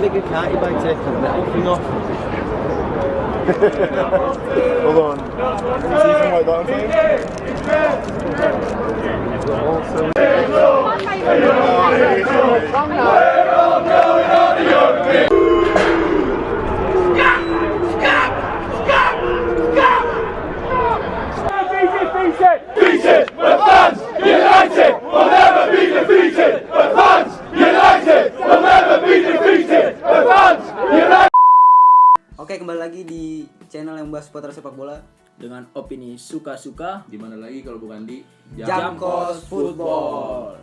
Bigger county by taking the thing off. Hold on. See you from like that Defeated, we're fans united, we'll never be defeated. We're fans united, we'll never be defeated. We're fans united. Oke, kembali lagi di channel yang bahas seputar sepak bola dengan opini suka-suka. Di mana lagi kalau bukan di Jamkos Football.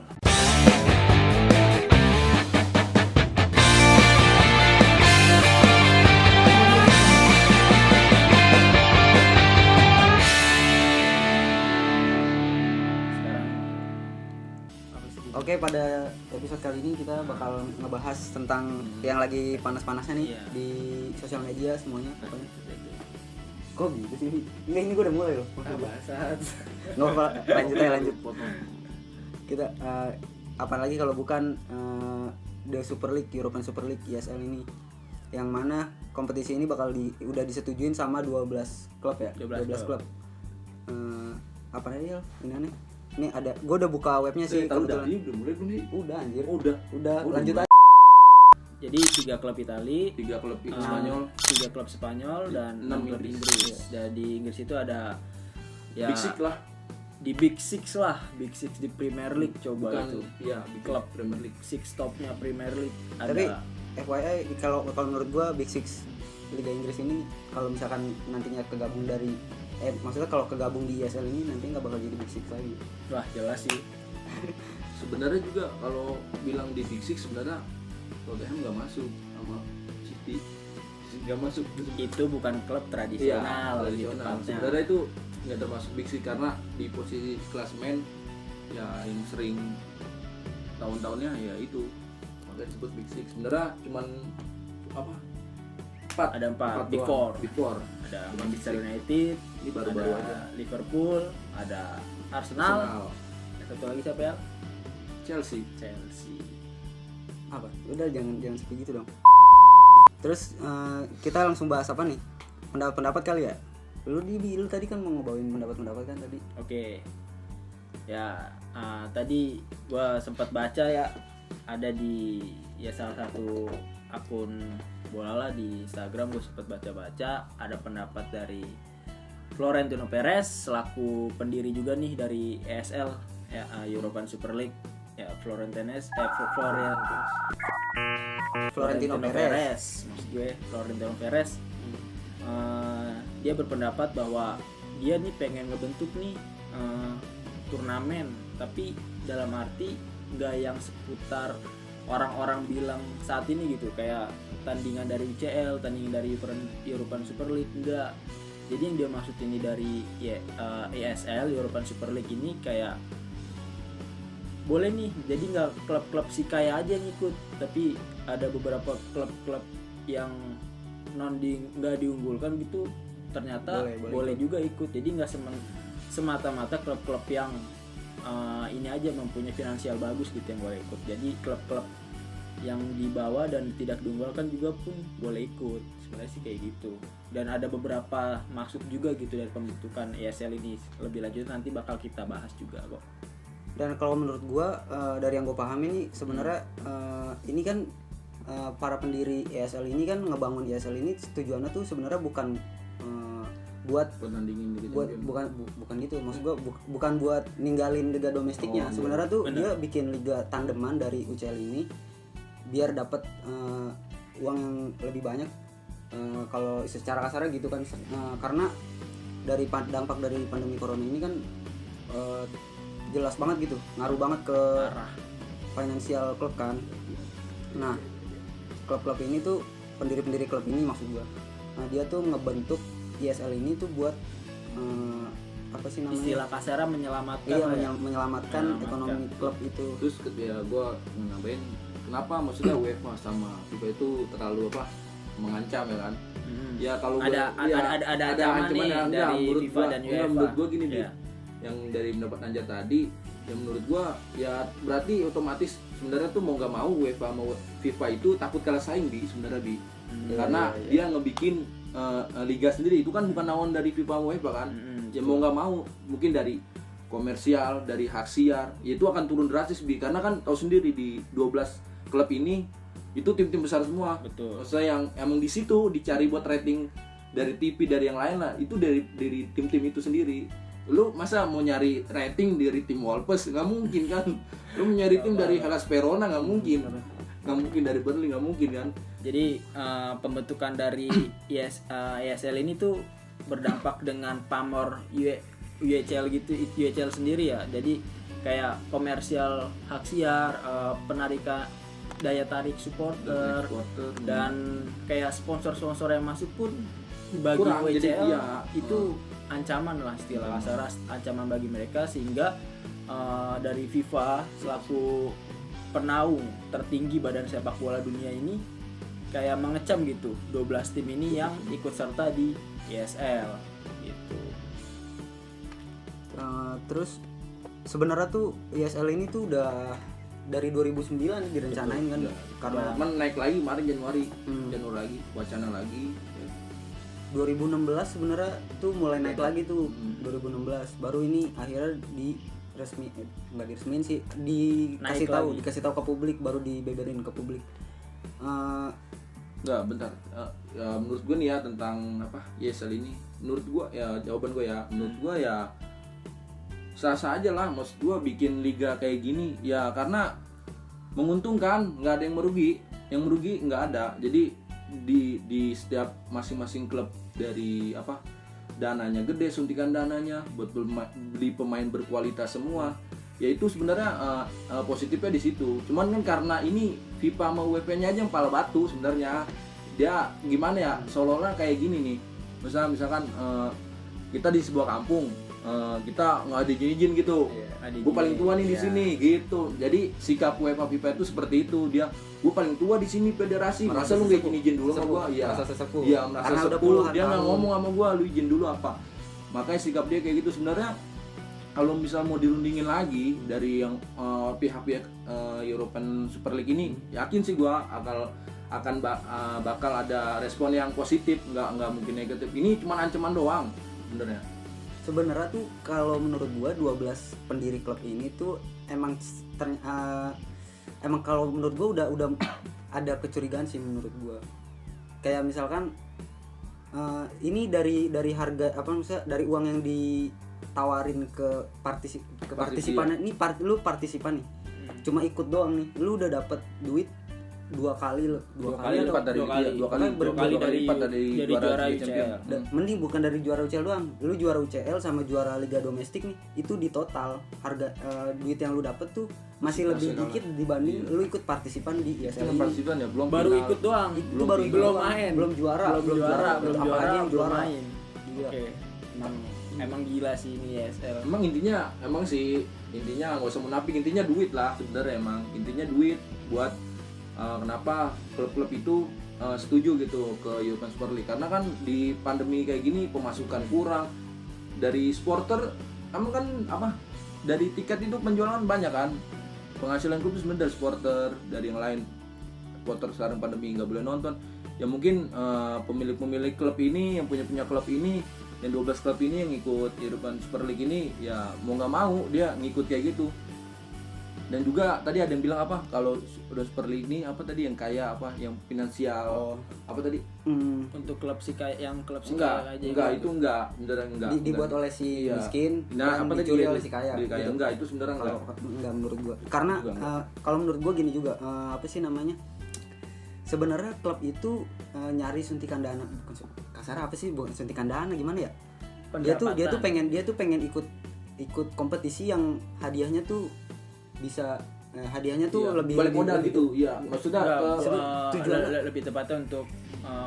Oke, pada episode kali ini kita bakal ngebahas tentang yang lagi panas-panasnya nih di sosial media semuanya pokoknya. Kok gitu sih? Ini gue udah mulai loh. Bahasat. Nggak apa, lanjut. Kita apalagi kalau bukan The Super League, European Super League ESL ini, yang mana kompetisi ini bakal udah disetujuin sama 12 klub ya, 12 klub. Apa nih ini aneh? Ini ada, gue udah buka webnya sih kebetulan. Udah mulai belum nih? Udah anjir. Udah Lanjut aja. Jadi 3 klub Itali, 3 klub Spanyol, 3 klub Spanyol dan 6 klub Inggris. Dan di Inggris itu ada ya Big Six lah. Di Big Six lah, Big Six di Premier League coba Bukan, itu. iya, Big Klub Premier League. Six topnya Premier League ada. Tapi FYI kalau menurut gue Big Six Liga Inggris ini kalau misalkan nantinya kegabung dari maksudnya kalau kegabung di ESL ini nanti nggak bakal jadi Big Six lagi. Wah, jelas sih. Sebenarnya juga kalau bilang di Big Six sebenarnya Tottenham nggak masuk sama City nggak masuk. Itu bukan klub tradisional, gitu tradisional. tepatnya. Sebenarnya itu nggak termasuk Big Six karena di posisi klasemen ya yang sering tahun-tahunnya ya itu makanya disebut Big Six. Sebenarnya cuman apa? Ada 4 Big doang. Four. Big Four. Ada Manchester United, Ini baru-baru ada aja. Liverpool, ada Arsenal. Satu lagi siapa ya? Chelsea. Apa? Udah jangan seperti gitu dong. Terus kita langsung bahas apa nih? Pendapat kali ya? Lu tadi kan mau ngebawain pendapat kan tadi. Oke. Ya, tadi gua sempat baca ya, ada di salah satu akun bola lah di Instagram, gue sempat baca ada pendapat dari Florentino Perez selaku pendiri juga nih dari ESL ya, European Super League ya, Florentino Perez maksud gue Florentino Perez. Dia berpendapat bahwa dia nih pengen ngebentuk nih turnamen, tapi dalam arti nggak yang seputar orang-orang bilang saat ini gitu, kayak tandingan dari UCL, tandingan dari European Super League, enggak. Jadi yang dia maksud ini dari ESL, European Super League ini kayak boleh nih, jadi nggak klub-klub si kaya aja yang ikut, tapi ada beberapa klub-klub yang nggak diunggulkan gitu, ternyata boleh juga ikut. Jadi nggak semata-mata klub-klub yang ini aja mempunyai finansial bagus gitu yang boleh ikut. Jadi klub-klub yang dibawa dan tidak diunggulkan juga pun boleh ikut. Sebenarnya sih kayak gitu. Dan ada beberapa maksud juga gitu dari pembentukan ESL ini. Lebih lanjut nanti bakal kita bahas juga kok. Dan kalau menurut gua dari yang gua pahami nih sebenarnya ini kan para pendiri ESL ini kan ngebangun ESL ini tujuannya tuh sebenarnya bukan buat pertandingan bukan gitu, maksud gua bukan buat ninggalin liga domestiknya. Sebenarnya tuh bener. dia bikin liga tandeman dari UCL ini biar dapat uang yang lebih banyak, kalau secara kasarnya gitu kan, karena dari dampak dari pandemi corona ini kan jelas banget gitu, ngaruh banget ke finansial klub kan. Nah, klub-klub ini tuh pendiri klub ini maksud gua, nah dia tuh ngebentuk ESL ini tuh buat apa sih namanya? Istilah kasarnya menyelamatkan. Iya, menyelamatkan ekonomi klub itu. Terus ya gue nambahin kenapa maksudnya UEFA sama FIFA itu terlalu mengancam ya kan? Ya kalau ada ancaman nih dari FIFA dan UEFA. Menurut gue gini yeah. yang dari pendapat Anjar tadi Ya menurut gua ya berarti otomatis sebenarnya tuh mau nggak mau UEFA mau FIFA itu takut kalah saing sebenarnya karena dia ngebikin liga sendiri itu kan bukan naon dari FIFA sama UEFA kan. Ya mau nggak mau mungkin dari komersial, dari hak siar, ya itu akan turun drastis karena kan tahu sendiri di 12 klub ini itu tim-tim besar semua. Betul. Maksudnya yang emang di situ dicari buat rating dari TV dari yang lain lah, itu dari tim-tim itu sendiri. Lu masa mau nyari rating dari tim Wolves nggak mungkin kan? Lu mau nyari tim dari Hellas Verona nggak mungkin dari Burnley nggak mungkin kan? Jadi pembentukan dari ESL ini tuh berdampak dengan pamor UECL gitu, UECL sendiri ya. Jadi kayak komersial hak siar, penarikan daya tarik supporter dan kayak sponsor-sponsor yang masuk pun bagi kurang, UECL jadi, iya. itu ancaman lah istilah kasar, ancaman bagi mereka sehingga dari FIFA selaku penaung tertinggi badan sepak bola dunia ini kayak mengecam gitu 12 tim ini yang ikut serta di ESL gitu. Terus sebenarnya tuh ESL ini tuh udah dari 2009 direncanain kan, karena naik lagi kemarin Januari lagi wacana lagi. 2016 sebenarnya tuh mulai naik lagi tuh 2016, baru ini akhirnya nggak diresmiin sih, dikasih tahu ke publik, baru dibeberin ke publik. Nggak, bentar. Ya, menurut gue nih ya tentang ESL ini, menurut gue ya jawaban gue ya, menurut gue ya sah-sah aja lah. Maksud gue bikin liga kayak gini ya karena menguntungkan, nggak ada yang merugi nggak ada. Jadi di setiap masing-masing klub dari dananya gede, suntikan dananya buat beli pemain berkualitas semua. Ya itu sebenarnya positifnya di situ. Cuman kan karena ini FIFA sama UEFA-nya aja yang pala batu sebenarnya. Dia gimana ya, seolah-olah kayak gini nih. Misalkan kita di sebuah kampung, kita nggak ada izin gitu. Gue paling tua nih di sini gitu. Jadi sikap UEFA FIFA itu seperti itu. Dia gue paling tua di sini federasi. Masa lu nggak izin dulu sama gue? Iya. Iya, merasa sepuh. Dia nggak ngomong sama gue, lu izin dulu apa? Makanya sikap dia kayak gitu sebenarnya. Kalau misal mau dirundingin lagi dari yang pihak-pihak European Super League ini, yakin sih gue bakal ada respon yang positif, nggak mungkin negatif. Ini cuma ancaman doang sebenarnya. Sebenarnya tuh kalau menurut gua 12 pendiri klub ini tuh emang kalau menurut gua udah ada kecurigaan sih menurut gua. Kayak misalkan ini dari harga misalnya dari uang yang ditawarin ke partisipan ini lu partisipan nih. Cuma ikut doang nih. Lu udah dapat duit dua kali lipat dari juara UCL. Mending bukan dari juara UCL doang, lu juara UCL sama juara liga domestik nih, itu di total harga duit yang lu dapet tuh masih lebih dikit dibanding lu ikut partisipan di ESL ini. Partisipan ya, belum baru final. ikut doang, belum main, belum juara, apalagi yang juara main. Oke. Emang gila sih ini ESL. Emang intinya nggak usah munafik, intinya duit lah sebenarnya. Emang intinya duit buat kenapa klub-klub itu setuju gitu ke European Super League, karena kan di pandemi kayak gini pemasukan kurang dari supporter. Emang kan dari tiket itu penjualan banyak kan, penghasilan klub sebenarnya dari supporter, dari yang lain. Supporter sekarang pandemi nggak boleh nonton, ya mungkin pemilik klub ini yang punya klub ini, yang 12 klub ini yang ikut European Super League ini, ya mau nggak mau dia ngikut kayak gitu. Dan juga tadi ada yang bilang kalau udah Super League ini tadi yang kaya yang finansial tadi untuk klub yang klub si enggak kaya aja enggak itu enggak beneran enggak dibuat oleh si miskin dan dicuri oleh si kaya gitu. Enggak, itu sebenarnya enggak menurut gua, karena kalau menurut gua gini juga sebenarnya klub itu nyari suntikan dana, kasar bukan suntikan dana, gimana ya, dia tuh pengen ikut kompetisi yang hadiahnya tuh bisa hadiahnya tuh lebih balik modal gitu ya, maksudnya tujuan lebih tepatnya untuk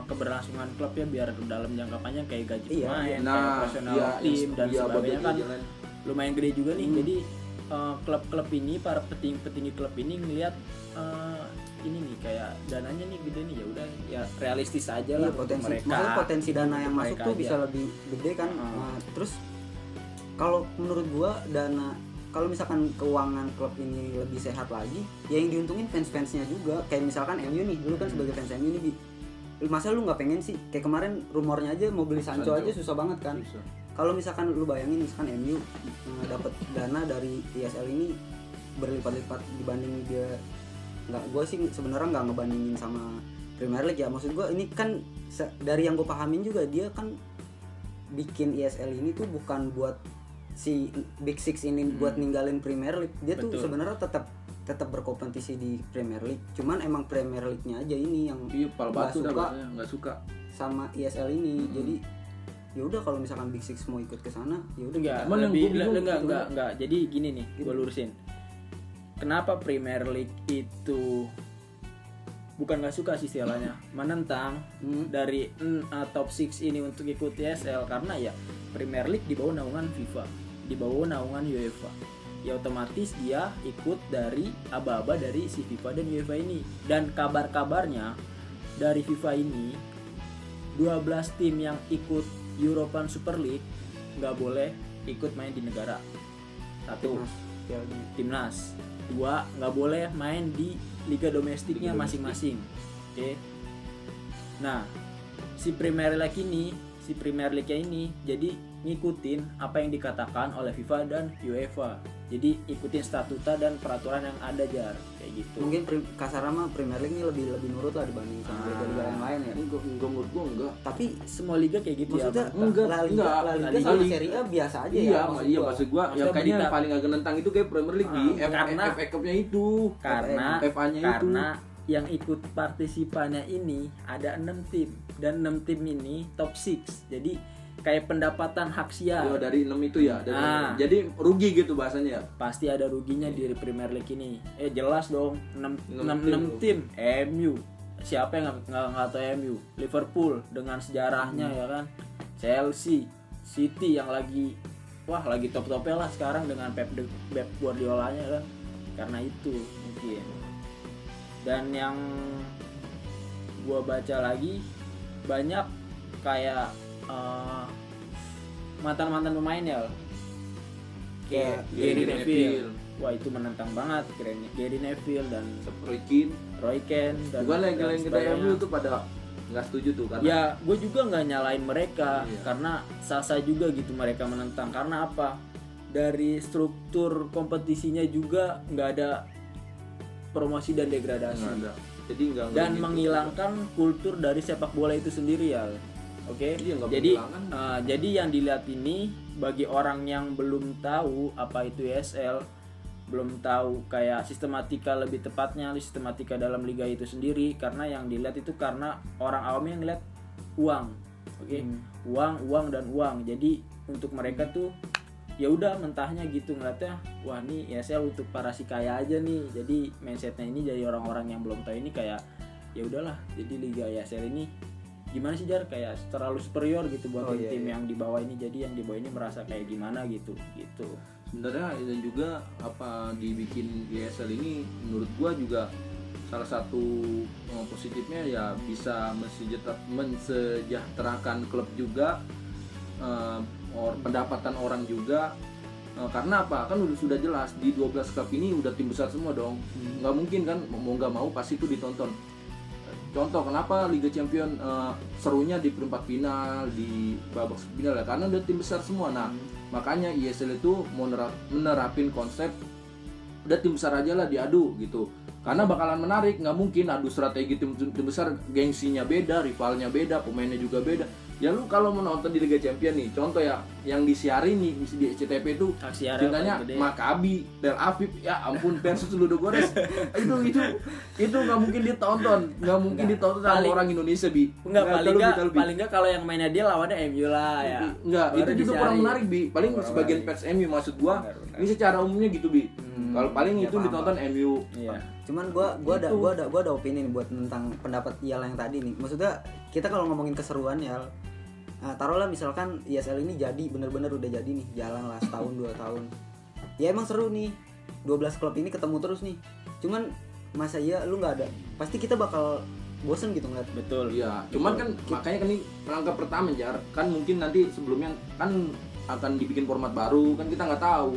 keberlangsungan klub ya, biar dalam jangka panjang kayak gaji pemain, kayak operasional tim dan sebagainya kan lumayan gede juga nih. Jadi klub-klub ini, para petinggi klub ini ngelihat ini nih kayak dananya nih gede nih, ya udah ya realistis aja lah potensi dana yang masuk tuh bisa lebih gede kan. Terus kalau menurut gua dana kalau misalkan keuangan klub ini lebih sehat lagi, ya yang diuntungin fans-fansnya juga. Kayak misalkan MU nih, dulu kan sebagai fans MU nih, masa lu nggak pengen sih? Kayak kemarin rumornya aja mau beli Sancho aja susah banget kan. Kalau misalkan lu bayangin misalkan MU dapat dana dari ISL ini berlipat-lipat dibanding dia, nggak, gue sih sebenarnya nggak ngebandingin sama Premier League ya. Maksud gue ini kan dari yang gue pahamin juga, dia kan bikin ISL ini tuh bukan buat si Big Six ini buat ninggalin Premier League. Dia tuh sebenarnya tetap berkompetisi di Premier League. Cuman emang Premier League-nya aja ini yang pal batu nggak suka sama ISL ini. Jadi ya udah kalau misalkan Big Six mau ikut ke sana, ya udah enggak. Jadi gini nih, gue lurusin. Kenapa Premier League itu bukan nggak suka sih istilahnya, menentang dari top 6 ini untuk ikut ISL, karena ya Premier League di bawah naungan FIFA, di bawah naungan UEFA. Ya otomatis dia ikut dari aba-aba dari si FIFA dan UEFA ini. Dan kabar-kabarnya dari FIFA ini 12 tim yang ikut European Super League nggak boleh ikut main di negara. 1, timnas. 2, nggak boleh main di liga domestiknya masing-masing. Oke. Nah, si Premier League ini jadi ngikutin apa yang dikatakan oleh FIFA dan UEFA. Jadi ikutin statuta dan peraturan yang ada, Jar, kayak gitu. Mungkin kasarnya mah Premier League ini lebih nurut lah dibanding sama liga-liga yang lain ya. Enggak, menurut gua enggak. Tapi Semua liga kayak gitu maksudnya ya. La Liga sama Serie A biasa aja ya. Iya, maksud gua yang kayaknya yang paling agak nentang itu kayak Premier League di FA Cup-nya itu. Karena FA-nya itu. Karena yang ikut partisipannya ini ada 6 tim, dan 6 tim ini top 6. Jadi kayak pendapatan hak siar. Ya dari 6 itu ya. Jadi rugi gitu bahasanya ya. Pasti ada ruginya di Premier League ini. Jelas dong, 6 tim. MU. Siapa yang nggak tahu MU? Liverpool dengan sejarahnya ya kan. Chelsea, City yang lagi top-topnya lah sekarang dengan Pep Guardiola-nya kan. Karena itu mungkin. Dan yang gua baca lagi banyak kayak mantan pemain ya, kayak Gary Neville. Wah, itu menantang banget Gary Neville dan Roy Keane dan bukan yang kita MU tuh pada nggak setuju tuh karena ya gue juga nggak nyalain mereka. Karena sah-sah juga gitu mereka menentang. Karena apa, dari struktur kompetisinya juga nggak ada promosi dan degradasi, jadi dan gitu. menghilangkan kultur dari sepak bola itu sendiri ya. Oke. Jadi yang dilihat ini bagi orang yang belum tahu apa itu ESL, belum tahu kayak sistematika, lebih tepatnya sistematika dalam liga itu sendiri, karena yang dilihat itu karena orang awam yang ngeliat uang. Oke. Uang. Jadi untuk mereka tuh ya udah mentahnya gitu ngeliatnya, wah nih ESL untuk para si kaya aja nih. Jadi mindsetnya ini dari orang-orang yang belum tahu ini kayak ya udahlah, jadi liga ESL ini gimana sih, Jar, kayak terlalu superior gitu buat tim yang di bawah ini. Jadi yang di bawah ini merasa kayak gimana gitu. Sebenarnya dan juga apa dibikin ESL ini menurut gua juga salah satu positifnya ya bisa mensejahterakan klub juga, pendapatan orang juga. Karena apa? Kan sudah jelas di 12 klub ini udah tim besar semua dong. Nggak mungkin kan, mau nggak mau pasti itu ditonton. Contoh kenapa Liga Champion serunya di perempat final, di babak final ya, karena udah tim besar semua. Nah, makanya ESL itu mau menerapin konsep udah tim besar aja lah diadu gitu. Karena bakalan menarik, nggak mungkin adu strategi tim besar, gengsinya beda, rivalnya beda, pemainnya juga beda. Ya lu kalau mau nonton di Liga Champion nih, contoh ya yang disiarin nih di SCTV itu ceritanya Maccabi, Tel Aviv, ya ampun, versus Ludogorets. itu nggak mungkin ditonton, sama orang Indonesia bi. Paling nggak kalau yang mainnya dia lawannya MU lah ya. Enggak, itu juga kurang menarik bi. Paling sebagian fans MU maksud gua. Ini secara umumnya gitu bi. Kalau paling itu ditonton MU. Iya. Cuman gua ada opini nih buat tentang pendapat Iyal yang tadi nih. Maksudnya kita kalau ngomongin keseruan ya, taruhlah misalkan ESL ini jadi bener-bener udah jadi nih, jalan lah setahun 2 tahun. Ya emang seru nih, 12 klub ini ketemu terus nih. Cuman masa iya lu nggak ada, pasti kita bakal bosen gitu ngeliat. Betul. Iya. Cuman kan makanya kan ini langkah pertama, Jar. Kan mungkin nanti sebelumnya kan akan dibikin format baru, kan kita nggak tahu.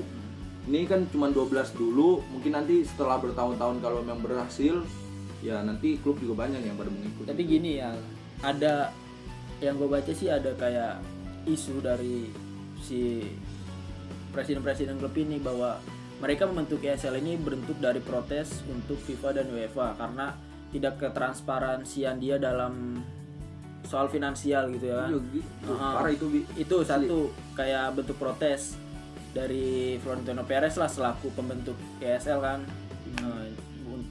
ini kan cuma 12 dulu, mungkin nanti setelah bertahun-tahun kalau memang berhasil ya nanti klub juga banyak yang pada mengikuti. Tapi gini ya, ada yang gue baca sih ada kayak isu dari si presiden-presiden klub ini bahwa mereka membentuk ESL ini bentuk dari protes untuk FIFA dan UEFA karena tidak ketransparansian dia dalam soal finansial gitu ya kan. Parah itu Bi. Itu satu kayak bentuk protes dari Florentino Perez lah selaku pembentuk ESL kan.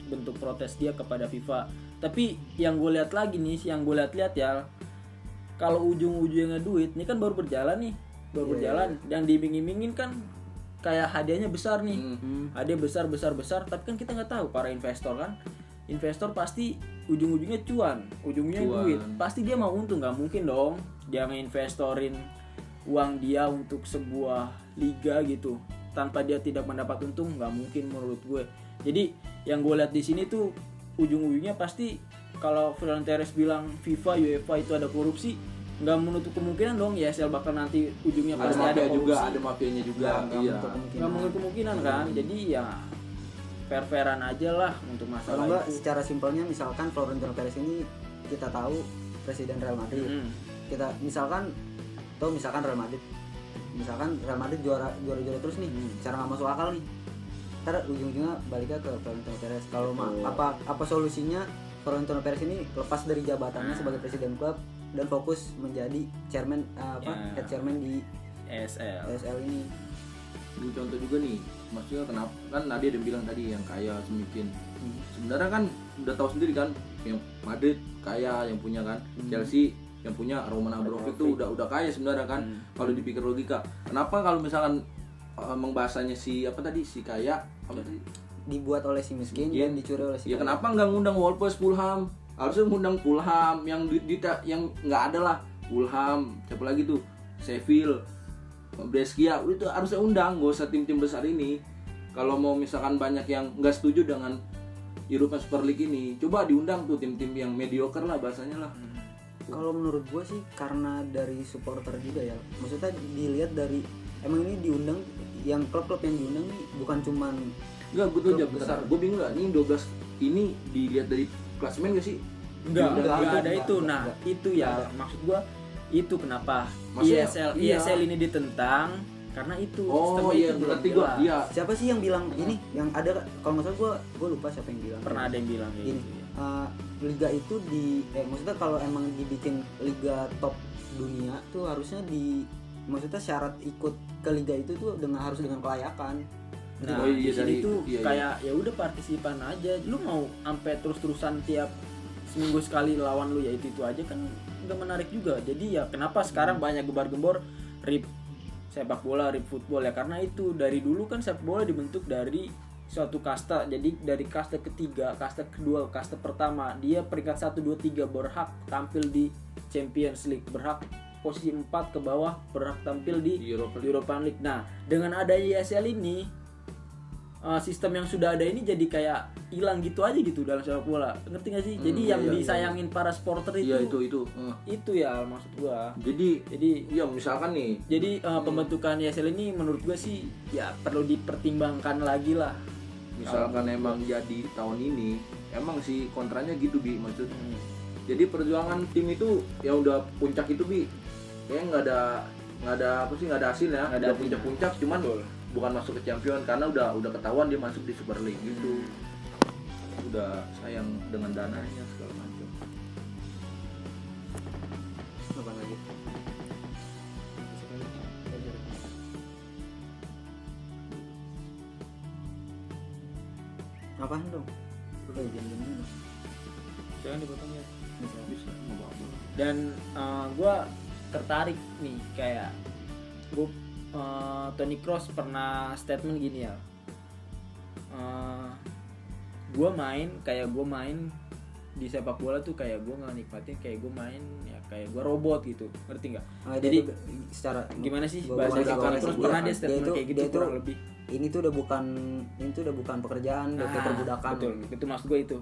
Bentuk protes dia kepada FIFA. Tapi yang gue lihat lagi nih, yang gue lihat ya, kalau ujung-ujungnya duit, ini kan baru berjalan nih, berjalan. Dan diiming-imingin kan kayak hadiahnya besar nih, hadiah besar, tapi kan kita nggak tahu para investor kan. Investor pasti ujung-ujungnya cuan, ujungnya duit. Pasti dia mau untung, nggak mungkin dong dia nginvestorin uang dia untuk sebuah liga gitu tanpa dia tidak mendapat untung, nggak mungkin menurut gue. Jadi yang gue lihat di sini tuh ujung-ujungnya pasti kalau Florentino Perez bilang FIFA, UEFA itu ada korupsi, nggak menutup kemungkinan dong ya ESL bakal nanti ujungnya Ada pasti mafia ada korupsi. juga, ada mafianya juga. Iya. Nggak mungkin kemungkinan kan. Jadi ya fair-fairan aja lah untuk Kalau masalah enggak itu. secara simpelnya misalkan Florentino Perez ini kita tahu presiden Real Madrid. Kita misalkan Real Madrid. Misalkan Real Madrid juara terus nih. Cara nggak masuk akal nih. Ntar ujung-ujungnya baliknya ke Florentino Perez. Kalau apa solusinya Florentino Perez ini lepas dari jabatannya sebagai presiden klub dan fokus menjadi chairman head chairman di ESL ini. Ini contoh juga nih, maksudnya kenapa kan Nadia udah bilang tadi yang kaya semikin. Sebenarnya kan udah tahu sendiri kan, yang Madrid kaya yang punya kan, Chelsea yang punya Roman Abramovich itu udah kaya sebenarnya kan. Kalau dipikir logika, kenapa kalau misalkan bahasanya si kaya apa tadi Dibuat oleh si miskin dan dicuri oleh si ya kaya. kenapa nggak ngundang Wolves, Fulham? Harusnya ngundang Fulham yang yang nggak ada lah, Fulham siapa lagi tuh, Sheffield, Brescia, itu harusnya undang, gak usah tim-tim besar ini. Kalau mau misalkan banyak yang nggak setuju dengan European Super League ini, coba diundang tuh tim-tim yang mediocre lah bahasanya lah. Kalau menurut gue sih karena dari supporter juga ya. Maksudnya dilihat dari emang ini diundang, yang klub-klub yang diundang nih bukan cuman Enggak, gue tuh aja besar. Gue bingung nggak nih 12 ini dilihat dari klasemen gak sih? Enggak ada itu. Nah, itu ya maksud gua itu kenapa ESL ini ditentang karena itu Oh sistemnya iya, itu belum berarti gue jelas. dia siapa sih yang bilang ini yang ada, kalau nggak salah gue lupa siapa yang bilang. Pernah ada yang bilang kayak Gini, gitu. liga itu maksudnya kalau emang dibikin liga top dunia tuh harusnya maksudnya syarat ikut ke liga itu tuh harus dengan kelayakan. Nah, Oh iya, di sini dari- tuh iya. kayak ya udah partisipan aja. Lu mau sampai terus-terusan tiap seminggu sekali lawan lu ya itu aja kan nggak menarik juga. Jadi ya kenapa sekarang banyak gembar-gembor RIP sepak bola, RIP football ya karena itu dari dulu kan sepak bola dibentuk dari suatu kasta. Jadi dari kasta ketiga, kasta kedua, kasta pertama dia peringkat 1 2 3 berhak tampil di Champions League, berhak posisi 4 ke bawah berhak tampil di Europa League. Nah, dengan adanya ESL ini sistem yang sudah ada ini jadi kayak hilang gitu aja gitu dalam sepak bola. Ngerti gak sih? Jadi yang disayangin para supporter Iya itu itu. ya maksud gua. Jadi Jadi iya misalkan nih jadi pembentukan ESL ini menurut gua sih ya perlu dipertimbangkan lagi lah. misalkan emang jadi tahun ini emang sih kontranya gitu Bi maksud. Jadi perjuangan tim itu ya udah puncak itu Bi. Kayaknya nggak ada hasilnya. Nggak ada Udah puncak-puncak cuman bukan masuk ke champion karena udah ketahuan dia masuk di Super League gitu. Udah sayang dengan dananya segala macam. Apa lagi? Apaan dong? Jangan dulu. Jangan dipotong ya. Bisa nggak apa-apa. Dan gue tertarik nih kayak Toni Kroos pernah statement gini ya, gue main di sepak bola tuh kayak gue nggak nikmatin kayak gue main ya kayak gue robot gitu, ngerti nggak? Jadi secara gimana sih gua bahasa baca Toni awalnya Kroos sih, pernah dia dia statement itu- kayak gitu dia itu kurang lebih. ini tuh udah bukan pekerjaan, udah kayak perbudakan. Betul, itu maksud gue itu.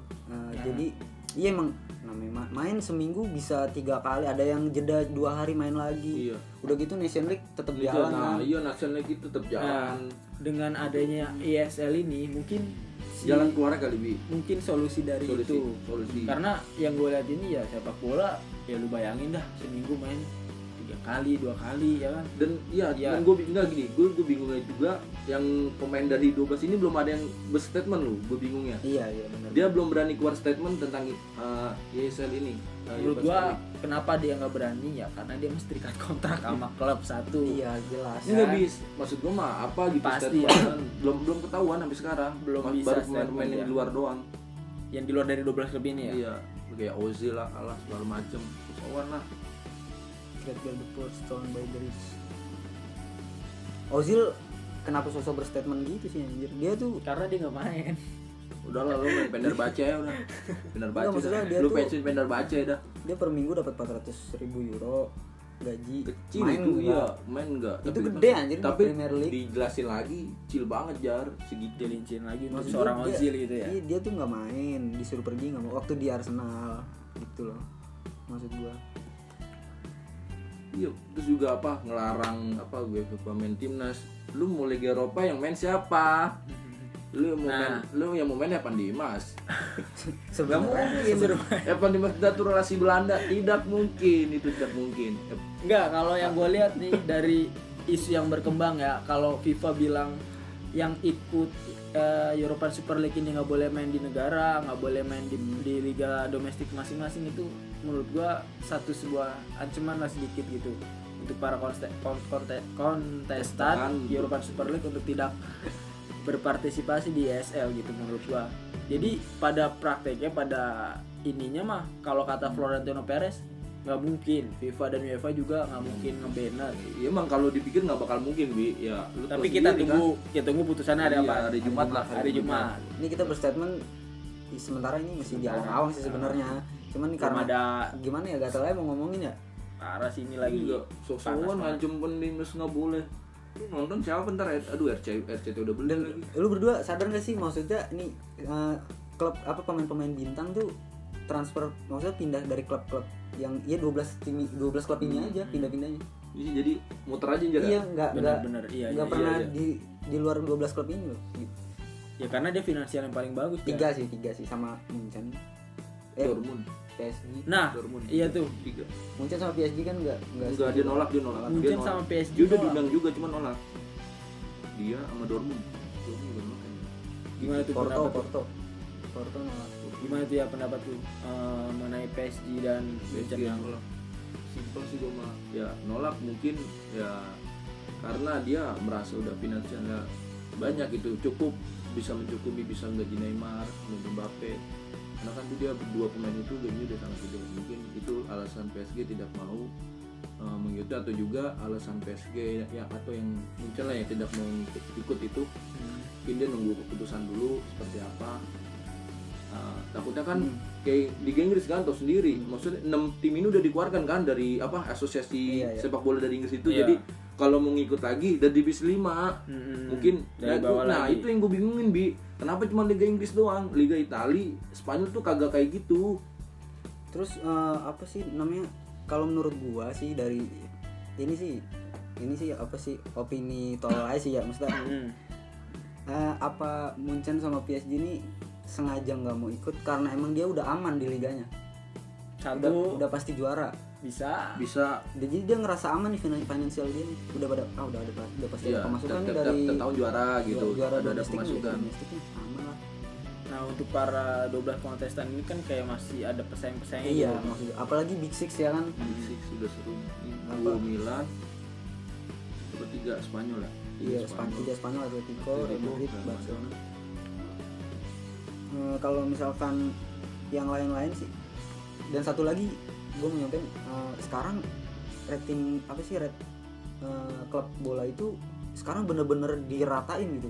Jadi iya emang namanya main seminggu bisa 3 kali, ada yang jeda 2 hari main lagi. Iya. Udah gitu Nation League tetap Liga, jalan nah, kan. iya National League itu tetap Nah, jalan. dengan adanya ESL ini mungkin Jalan keluar kali Bi. mungkin solusi dari itu. Solusi. Karena yang gue lihat ini ya sepak bola ya lu bayangin dah seminggu main 3 kali 2 kali ya kan. Dan iya, Iya. dan gue bingungnya juga yang pemain dari 12 ini belum ada yang berstatement loh, gue bingungnya. Iya benar. Dia belum berani keluar statement tentang ESL ini. Menurut gua kenapa dia nggak berani ya karena dia mesti terikat kontrak sama klub satu. Iya jelas. Ini nggak bisa, maksud gue mah apa gitu Pasti statement belum ketahuan sampai sekarang. Belum bisa baru pemain-pemain statement yang ya. di luar doang. Yang di luar dari 12 klub ini ya. Iya, kayak Ozil lah, alah segala macem. Soalnya lah. Get the first stone by the wrist. Ozil kenapa sosok berstatement gitu sih anjir? Dia tuh Karena dia nggak main. Udahlah lu main Fenerbahce ya udah. Fenerbahce. Enggak, maksudnya dah. dia Lu tuh- pensiun Fenerbahce dah. dia per minggu dapat 400.000 euro gaji. Kecil main itu enggak. iya, main enggak. Itu gede anjir di Tapi Premier League. dijelasin lagi, kecil banget jar segitu. Dilincin lagi untuk Maksud seorang gua dia- Ozil gitu ya. Iya, dia tuh nggak main, disuruh pergi nggak mau. Waktu di Arsenal gitu loh. Maksud gua. Iya, terus juga apa ngelarang apa gue pemain timnas. Lu mau Liga Eropa yang main siapa? Lu yang mau main, lu yang mau main Evan Dimas. Sebenarnya Evan Dimas naturalisasi Belanda, tidak mungkin, itu tidak mungkin. Enggak, kalau yang gue lihat nih dari isu yang berkembang ya, kalau FIFA bilang yang ikut European Super League ini nggak boleh main di negara, nggak boleh main di liga domestik masing-masing, itu menurut gua sebuah ancaman lah sedikit gitu untuk para kontestan European Super League untuk tidak berpartisipasi di ESL gitu menurut gua. Jadi pada prakteknya, pada ininya mah kalau kata Florentino Perez nggak mungkin, FIFA dan UEFA juga nggak mungkin nge-banner. Ya emang kalau dipikir nggak bakal mungkin, Bi. Ya, lu tahu Tapi kita sendiri, tunggu, kita tunggu putusannya hari Iya, apa? hari Jumat lah. Hari Jumat. ini kita berstatement sementara ini masih di awal-awal sih sebenarnya. Cuman Belum karena ada gimana ya gatel aja mau ngomongin ya. parah sini lagi lagi. juga sok-sokan panas ngancem timnas nggak boleh. Lu nonton siapa bentar ya? Aduh, RCT udah beli Dan lagi. lu berdua sadar gak sih maksudnya nih klub apa pemain-pemain bintang tuh transfer, maksudnya pindah dari klub-klub yang ya 12 klub ini aja pindah-pindahnya. Jadi muter aja aja. Iya, enggak Bener-bener, iya, enggak iya, pernah iya. di luar 12 klub ini loh. Ya karena dia finansial yang paling bagus. Tiga kan? sih sama Munchen. Dortmund. PSG. Nah, Dortmund. iya tuh. 3. Munchen sama PSG kan enggak Enggak, dia nolak. Munchen Dia nolak. sama PSG Dia udah nolak. diundang juga cuma nolak. Dia sama Dortmund. Dortmund juga nolak. Gimana tuh pendapat tuh? Porto nolak. Gimana tuh ya pendapat tuh mengenai PSG dan Munchen yang nolak. Simpel sih gue mah. Ya nolak mungkin ya karena dia merasa udah finansialnya banyak itu, cukup bisa mencukupi, bisa gaji Neymar, Mbappe. Karena kan tuh dia berdua pemain itu gajinya udah sangat gede. Mungkin itu alasan PSG tidak mau mengikuti, atau juga alasan PSG ya atau yang Munchen lah yang tidak mau ikut itu. Mungkin dia nunggu keputusan dulu seperti apa. Takutnya kan kayak Liga Inggris kan tau sendiri, maksudnya 6 tim ini udah dikeluarkan kan dari apa asosiasi Iya. sepak bola dari Inggris itu. Iya. Jadi kalau mau ngikut lagi dari divisi 5 mungkin dari bawah nah lagi. itu yang gue bingungin, Bi. Kenapa cuma Liga Inggris doang? Liga Italia, Spanyol tuh kagak kayak gitu. Terus apa sih namanya? Kalau menurut gua sih dari ini sih apa sih opini tolol aja sih ya, maksudnya apa Munchen sama PSG ini sengaja nggak mau ikut karena emang dia udah aman di liganya, satu udah pasti juara. bisa Jadi dia ngerasa aman nih financial dia nih. Udah pasti ada pemasukan nih dari tiap tahun juara gitu. juara ada domestik nih, pemasukan. domestiknya aman lah. Nah untuk para 12 kontestan ini kan kayak masih ada pesaing-pesaingnya Iya, gitu. maksudnya apalagi Big Six ya kan. Big Six sudah seru. Apa? Dua Milan, ketiga Spanyol ya. Iya, Spanyol, Atletico, Real Madrid, Real Madrid. Barcelona. Kalau misalkan yang lain-lain sih, dan satu lagi gue mau nyampein sekarang rating apa sih klub bola itu sekarang bener-bener diratain gitu.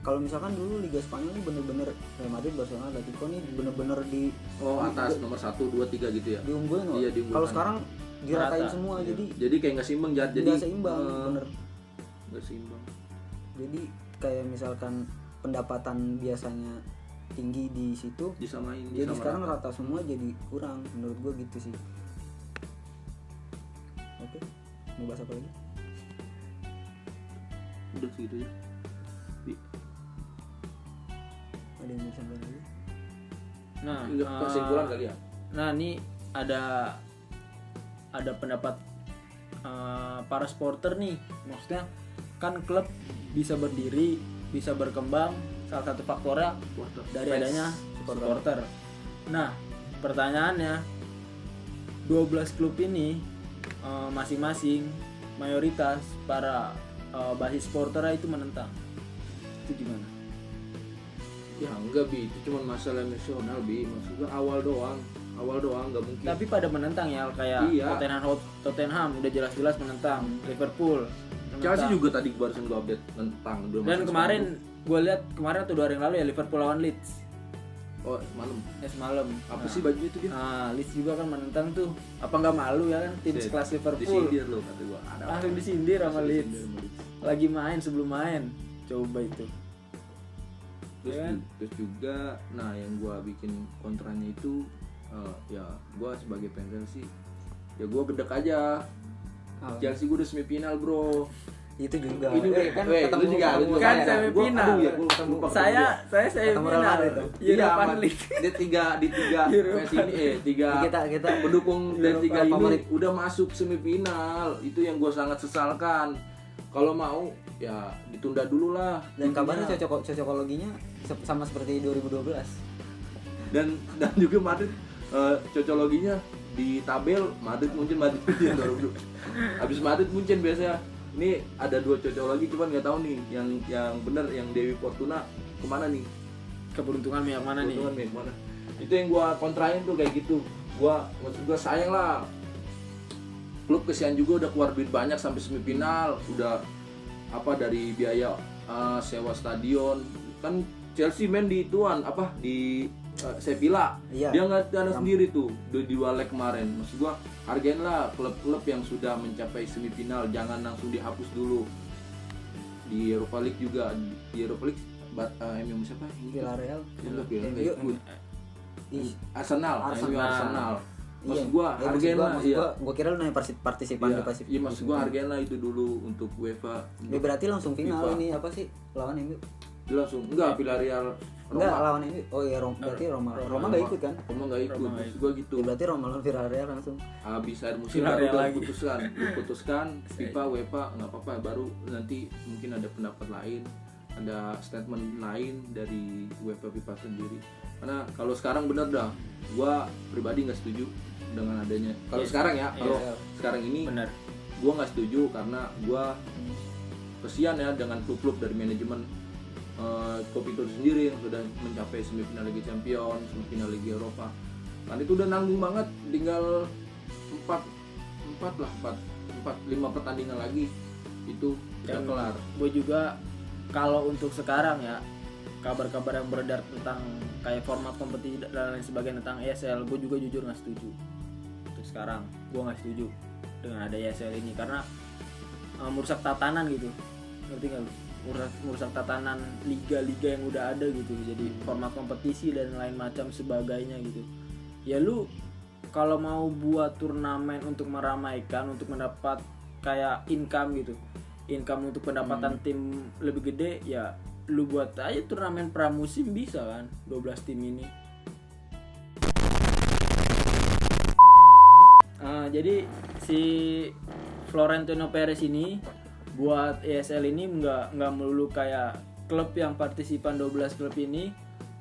Kalau misalkan dulu Liga Spanyol ini bener-bener Real Madrid, Barcelona, Atletico nih bener-bener di atas nomor 1, 2, 3 gitu ya. diunggulin loh. Iya, diunggulkan. Kalau sekarang diratain Rata. semua, Iya. jadi Kayak nggak seimbang, jadi nggak seimbang, bener. nggak seimbang. Jadi kayak misalkan pendapatan biasanya tinggi di situ, disamain jadi sama sekarang rata. rata semua jadi kurang, menurut gue gitu sih. Oke, mau bahas apa lagi? Udah segitu ya. Ada yang mau disampaikan lagi? Nah, Enggak kesimpulan kali ya. nah ini ada pendapat para supporter nih, maksudnya kan klub bisa berdiri, bisa berkembang, salah satu faktornya dari Fans. adanya supporter. Nah, pertanyaannya 12 klub ini masing-masing mayoritas para basis supporternya itu menentang. Itu gimana? Ya enggak Bi, itu cuma masalah emosional Bi. Maksud gua awal doang nggak mungkin. Tapi pada menentang ya, kayak Iya. Tottenham udah jelas-jelas menentang, Liverpool menentang. Chelsea juga tadi barusan gua update tentang Dan kemarin gue lihat kemarin atau 2 hari yang lalu ya Liverpool lawan Leeds oh malam ya semalam. apa Nah, sih baju itu dia? Leeds juga kan menentang tuh. Apa nggak malu ya kan tim sekelas Liverpool Disindir lo kata gua. langsung disindir sama Langsung Leeds. disindir sama Leeds. Lagi main sebelum main. Coba itu. Terus, Ya kan? terus juga, nah yang gua bikin kontranya itu ya gua sebagai fan Chelsea, ya gua gedek aja. Oh, Chelsea gua udah semifinal bro. itu juga. Ini udah kan lu ketemu juga, lu juga. Kan Gua- semifinal. aduh ya, gua lupa ketemu dia. Saya Ketemu Real final. Madrid tuh. Europa sama- League. di tiga Europa. fans ini tiga Kita pendukung dari Europa tiga ini favorit. udah masuk semifinal. Itu yang gue sangat sesalkan. Kalau mau ya ditunda dulu lah. Dan Intinya. kabarnya cocokologinya sama seperti 2012. dan juga Madrid cocologinya di tabel Madrid Munchen baru. Habis Madrid Munchen biasanya. Ini ada 2 cocologi cuman nggak tahu nih yang benar yang Dewi Fortuna kemana nih? Keberuntungan yang mana nih? Keuntungan yang mana? Itu yang gua kontrain tuh kayak gitu. Maksud gua sayang lah. Klub kesian juga udah keluar duit banyak sampai semifinal, udah apa dari biaya sewa stadion. Kan Chelsea main di tuan apa di Sevilla. Iya. Dia nggak dana sendiri tuh di Walek kemarin. Maksud gua hargain lah klub-klub yang sudah mencapai semifinal, jangan langsung dihapus dulu. Di Europa League juga, di Europa League MU siapa? Villarreal. Enggak, MU. Arsenal. Iya, Maksud gua ya, hargain lah, iya. Gua kira lu nanya partisipan Iya, di Pasifik. iya, maksud gua hargain lah itu dulu untuk UEFA. Ya berarti langsung final FIFA. ini apa sih? Lawan MU. Dia langsung enggak Villarreal Enggak, Roma. lawan MU. Oh iya, berarti Roma enggak ikut kan? Roma enggak ikut. Roma Maksud gua gitu. Ya berarti Roma lawan Villarreal langsung. Habis akhir musim Villarreal baru lagi. diputuskan FIFA UEFA nggak apa-apa, baru nanti mungkin ada pendapat lain, ada statement lain dari UEFA FIFA sendiri. Karena kalau sekarang bener dah, gua pribadi nggak setuju dengan adanya. Kalau Iya, sekarang ya, kalau iya. sekarang ini Benar. gua nggak setuju karena gua kesian ya dengan klub-klub dari manajemen klub itu sendiri yang sudah mencapai semifinal Liga Champions, semifinal Liga Eropa. Kan itu udah nanggung banget, tinggal 5 pertandingan lagi itu udah Dan kelar. gue juga kalau untuk sekarang ya, kabar-kabar yang beredar tentang kayak format kompetisi dan lain sebagainya tentang ESL, gue juga jujur nggak setuju. Untuk sekarang gue nggak setuju dengan ada ESL ini karena merusak tatanan gitu, ngerti nggak lu? Merusak tatanan liga-liga yang udah ada gitu, jadi format kompetisi dan lain macam sebagainya gitu. Ya lu kalau mau buat turnamen untuk meramaikan, untuk mendapat kayak income gitu, income untuk pendapatan tim lebih gede, ya lu buat aja turnamen pramusim bisa kan, 12 tim ini. Jadi si Florentino Perez ini buat ESL ini nggak melulu kayak klub yang partisipan 12 klub ini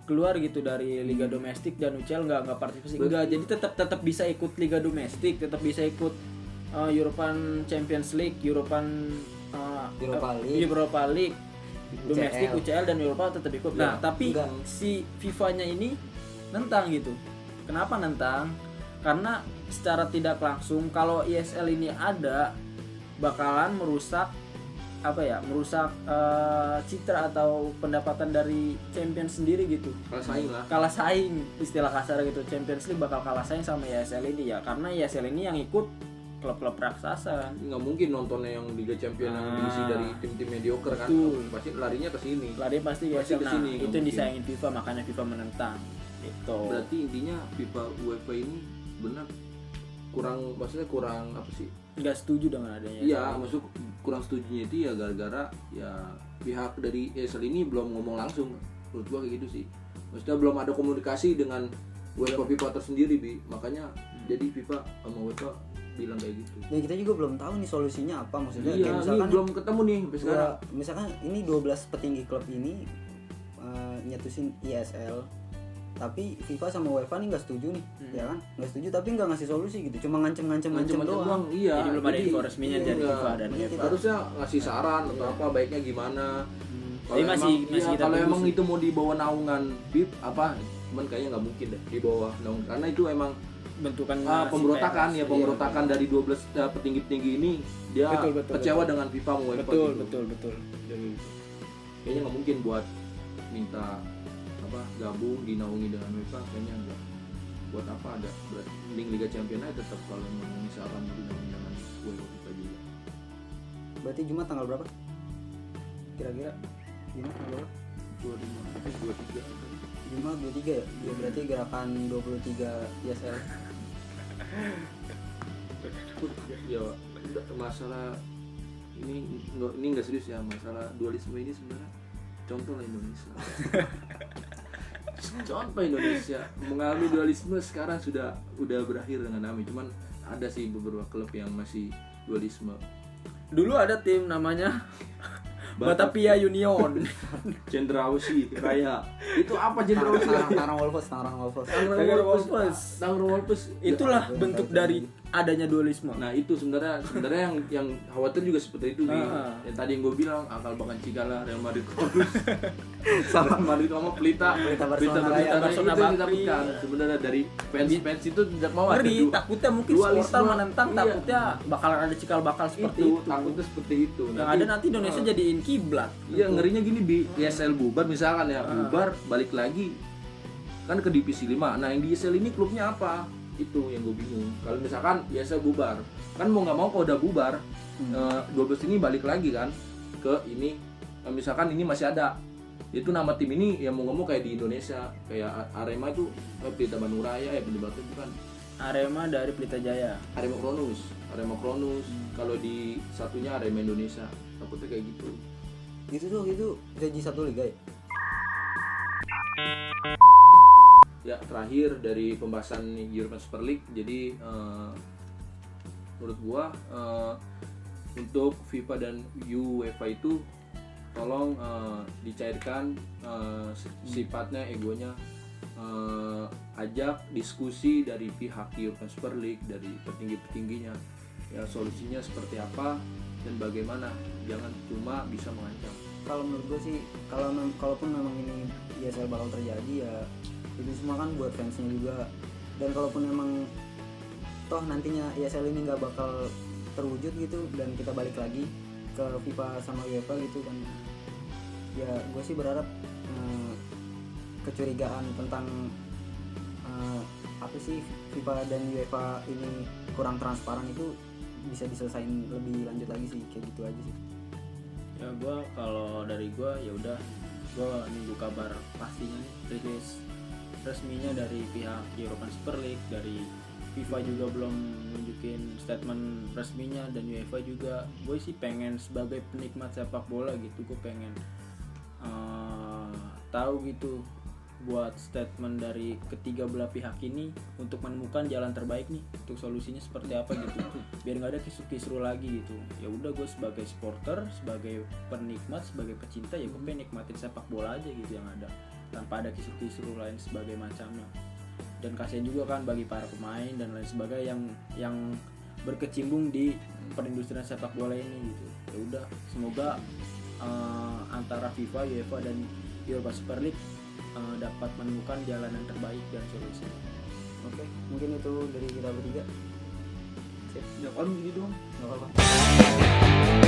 keluar gitu dari liga domestik dan UCL nggak partisipasi, enggak, jadi tetap bisa ikut liga domestik, tetap bisa ikut European Champions League, Europa League, domestik, UCL dan Eropa tetap ikut. Nah, tapi si FIFA-nya ini nentang gitu. Kenapa nentang? Karena secara tidak langsung kalau ESL ini ada bakalan merusak citra atau pendapatan dari Champions sendiri gitu. Kalah saing istilah kasar gitu. Champions League bakal kalah saing sama ESL ini ya, karena ESL ini yang ikut klub-klub raksasa kan. Nggak mungkin nontonnya yang Liga Champions yang diisi dari tim-tim mediocre kan. Betul. Pasti larinya ke sini. Lari pasti Pasti USL. Nah, kesini, itu nggak yang mungkin. disayangin FIFA, makanya FIFA menentang itu. Berarti intinya FIFA UEFA ini benar maksudnya kurang apa sih? Nggak setuju dengan adanya Iya, maksud kurang setujunya itu ya gara-gara ya pihak dari ESL ini belum ngomong langsung. Menurut gua kayak gitu sih. Maksudnya belum ada komunikasi dengan UEFA FIFA tersendiri, Bi. Makanya jadi FIFA sama UEFA bilang kayak gitu. Ya kita juga belum tahu nih solusinya apa, maksudnya Iya, kayak ini misalkan belum ketemu nih sampai sekarang. misalkan ini 12 petinggi klub ini nyetusin ISL, tapi FIFA sama UEFA nih nggak setuju nih, ya kan? Nggak setuju tapi nggak ngasih solusi gitu, cuma ngancem doang. Iya. Jadi belum ada info resminya dari iya, FIFA dan iya, UEFA. harusnya ngasih saran atau apa baiknya gimana. Tapi masih kita kalau tunggu emang sih. itu mau di bawah naungan BIP apa, cuman kayaknya nggak mungkin deh di bawah naungan karena itu emang bentukan pemberontakan si ya PRS. pemberontakan dari 12 petinggi-petinggi ini dia Betul. kecewa dengan FIFA sama UEFA gitu. Betul. Kayaknya nggak mungkin buat minta apa gabung dinaungi dengan UEFA, kayaknya enggak. Buat apa ada, berarti mending Liga Champions aja tetap kalau misalkan dinaungi dengan UEFA FIFA juga. Berarti Jumat tanggal berapa? Kira-kira Jumat tanggal berapa? 23 Jumat 23 ya? Ya berarti gerakan 23 ISL. ya masalah ini nggak serius ya, masalah dualisme ini sebenarnya contoh lah Indonesia. Contoh Indonesia mengalami dualisme sekarang udah berakhir dengan damai, cuman ada sih beberapa klub yang masih dualisme. Dulu ada tim namanya Batavia Union. Cendrawasih Raya itu apa Cendrawasih? Tangerang Wolves. Tangerang Wolves Itulah bentuk dari adanya dualisme. Nah itu sebenarnya yang khawatir juga seperti itu nih. Yang tadi yang gue bilang akal bahkan Cigala, Real Madrid Cronus, sama Madrid sama Pelita Barcelona itu Barcelona yang Bakri. ditakutkan sebenarnya dari fans itu tidak mau ada Ngeri, takutnya mungkin dualisme. supporter menentang, Iya. takutnya bakalan ada cikal bakal seperti itu. takutnya seperti itu. Yang ada nanti Indonesia jadiin kiblat. Iya ngerinya gini di ISL bubar misalkan ya, bubar balik lagi kan ke divisi 5. Nah yang di ISL ini klubnya apa? Itu yang gue bingung. Kalau misalkan ISL bubar, kan mau nggak mau kalau udah bubar 12 ini balik lagi kan ke ini. Misalkan ini masih ada, itu nama tim ini ya mau nggak mau kayak di Indonesia kayak Arema itu Pelita Bandung Raya bukan Arema dari Pelita Jaya. Arema Cronus. Kalau di satunya Arema Indonesia, takutnya kayak gitu. Itu gaji satu liga ya? Ya terakhir dari pembahasan European Super League, jadi menurut gua untuk FIFA dan UEFA itu tolong dicairkan sifatnya egonya, ajak diskusi dari pihak European Super League, dari petinggi-petingginya ya solusinya seperti apa dan bagaimana, jangan cuma bisa mengancam. Kalau menurut gue sih kalaupun memang ini ISL bakal terjadi ya itu semua kan buat fansnya juga, dan kalaupun memang toh nantinya ISL ini nggak bakal terwujud gitu dan kita balik lagi ke FIFA sama UEFA gitu kan, ya gue sih berharap kecurigaan tentang apa sih FIFA dan UEFA ini kurang transparan itu bisa diselesain lebih lanjut lagi sih, kayak gitu aja sih. Ya kalau dari gue ya udah, gue nunggu kabar pastinya nih, rilis resminya dari pihak European Super League, dari FIFA juga belum nunjukin statement resminya, dan UEFA juga. Gue sih pengen sebagai penikmat sepak bola gitu, gue pengen tahu gitu buat statement dari ketiga belah pihak ini untuk menemukan jalan terbaik nih untuk solusinya seperti apa gitu, biar nggak ada kisru-kisru lagi gitu. Ya udah, gue sebagai supporter, sebagai penikmat, sebagai pecinta ya gue pengen nikmatin sepak bola aja gitu yang ada, tanpa ada kisru-kisru lain sebagai macamnya. Dan kasihan juga kan bagi para pemain dan lain sebagainya yang berkecimpung di perindustrian sepak bola ini gitu. Ya udah, semoga antara FIFA, UEFA dan Europa Super League dapat menemukan jalan yang terbaik dan solusi. Oke, mungkin itu dari kita bertiga. Sip. Ya kan gini dong. Nggak apa-apa.